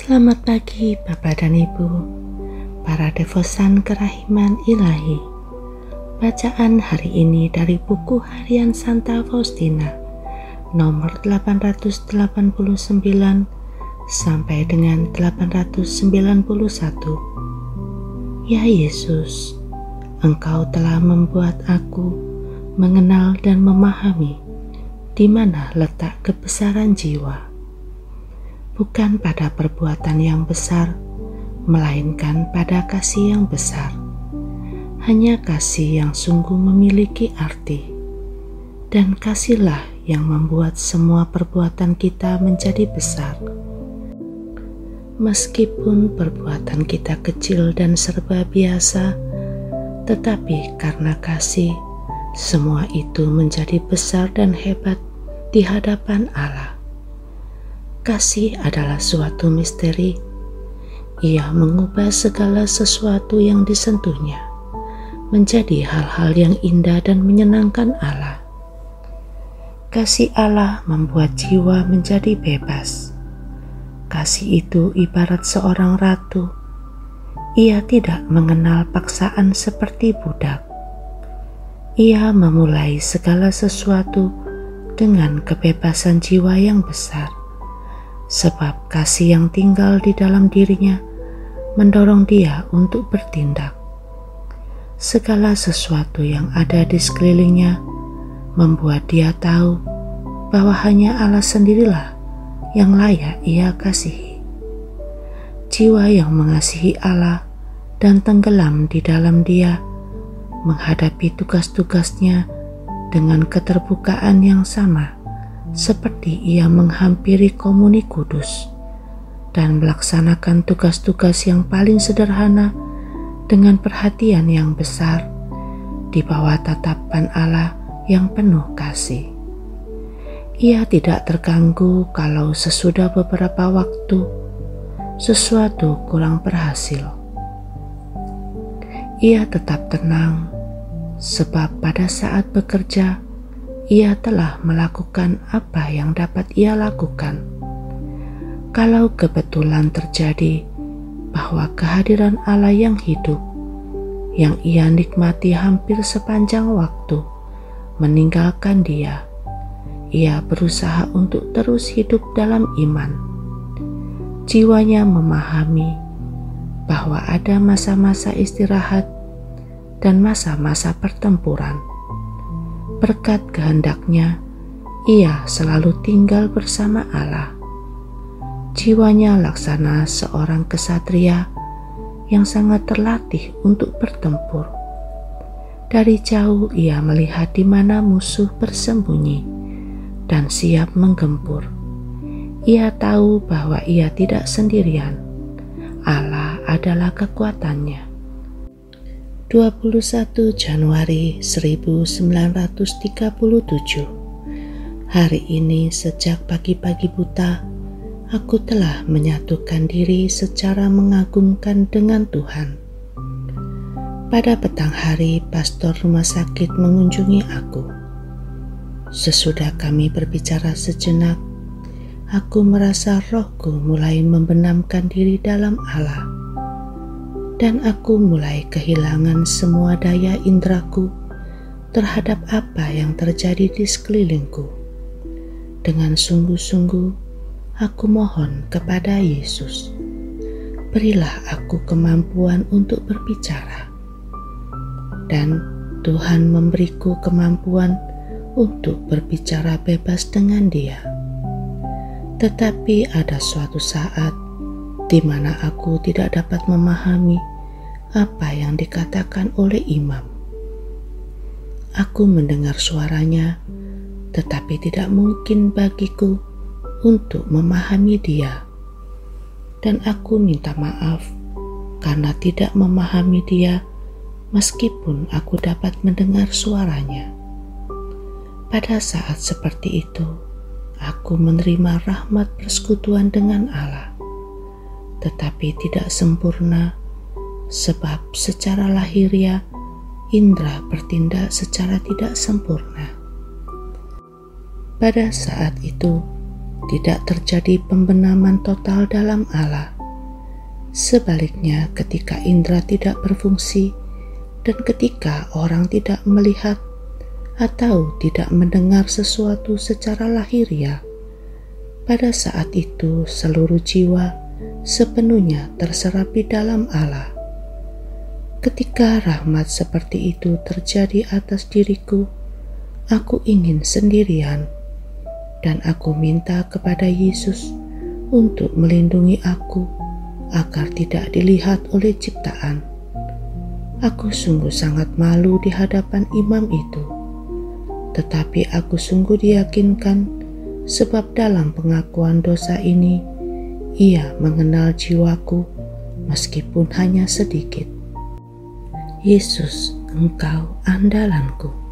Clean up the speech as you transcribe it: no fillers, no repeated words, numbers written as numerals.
Selamat pagi Bapak dan Ibu, para devosan kerahiman ilahi. Bacaan hari ini dari buku harian Santa Faustina, nomor 889 sampai dengan 891. Ya Yesus, Engkau telah membuat aku mengenal dan memahami di mana letak kebesaran jiwa. Bukan pada perbuatan yang besar, melainkan pada kasih yang besar. Hanya kasih yang sungguh memiliki arti, dan kasihlah yang membuat semua perbuatan kita menjadi besar. Meskipun perbuatan kita kecil dan serba biasa, tetapi karena kasih, semua itu menjadi besar dan hebat di hadapan Allah. Kasih adalah suatu misteri. Ia mengubah segala sesuatu yang disentuhnya menjadi hal-hal yang indah dan menyenangkan Allah. Kasih Allah membuat jiwa menjadi bebas. Kasih itu ibarat seorang ratu. Ia tidak mengenal paksaan seperti budak. Ia memulai segala sesuatu dengan kebebasan jiwa yang besar. Sebab kasih yang tinggal di dalam dirinya mendorong dia untuk bertindak. Segala sesuatu yang ada di sekelilingnya membuat dia tahu bahwa hanya Allah sendirilah yang layak ia kasihi. Jiwa yang mengasihi Allah dan tenggelam di dalam dia menghadapi tugas-tugasnya dengan keterbukaan yang sama, seperti ia menghampiri komuni kudus dan melaksanakan tugas-tugas yang paling sederhana dengan perhatian yang besar di bawah tatapan Allah yang penuh kasih. Ia tidak terganggu kalau sesudah beberapa waktu sesuatu kurang berhasil. Ia tetap tenang, sebab pada saat bekerja ia telah melakukan apa yang dapat ia lakukan. Kalau kebetulan terjadi bahwa kehadiran Allah yang hidup, yang ia nikmati hampir sepanjang waktu, meninggalkan dia, ia berusaha untuk terus hidup dalam iman. Jiwanya memahami bahwa ada masa-masa istirahat dan masa-masa pertempuran. Berkat kehendaknya, ia selalu tinggal bersama Allah. Jiwanya laksana seorang kesatria yang sangat terlatih untuk bertempur. Dari jauh ia melihat di mana musuh bersembunyi dan siap menggempur. Ia tahu bahwa ia tidak sendirian. Allah adalah kekuatannya. 21 Januari 1937. Hari ini sejak pagi-pagi buta, aku telah menyatukan diri secara mengagumkan dengan Tuhan. Pada petang hari, pastor rumah sakit mengunjungi aku. Sesudah kami berbicara sejenak, aku merasa rohku mulai membenamkan diri dalam Allah. Dan aku mulai kehilangan semua daya indraku terhadap apa yang terjadi di sekelilingku. Dengan sungguh-sungguh, aku mohon kepada Yesus, berilah aku kemampuan untuk berbicara. Dan Tuhan memberiku kemampuan untuk berbicara bebas dengan Dia. Tetapi ada suatu saat di mana aku tidak dapat memahami apa yang dikatakan oleh imam. Aku mendengar suaranya, tetapi tidak mungkin bagiku untuk memahami dia. Dan aku minta maaf karena tidak memahami dia meskipun aku dapat mendengar suaranya. Pada saat seperti itu, aku menerima rahmat persekutuan dengan Allah. Tetapi tidak sempurna, sebab secara lahiriah indra bertindak secara tidak sempurna. Pada saat itu tidak terjadi pembenaman total dalam Allah, Sebaliknya, ketika indera tidak berfungsi dan ketika orang tidak melihat atau tidak mendengar sesuatu secara lahiriah, pada saat itu seluruh jiwa sepenuhnya terserapi dalam Allah. Ketika rahmat seperti itu terjadi atas diriku, aku ingin sendirian, dan aku minta kepada Yesus untuk melindungi aku agar tidak dilihat oleh ciptaan. Aku sungguh sangat malu di hadapan imam itu, tetapi aku sungguh diyakinkan sebab dalam pengakuan dosa ini ia mengenal jiwaku meskipun hanya sedikit. Yesus, Engkau andalanku.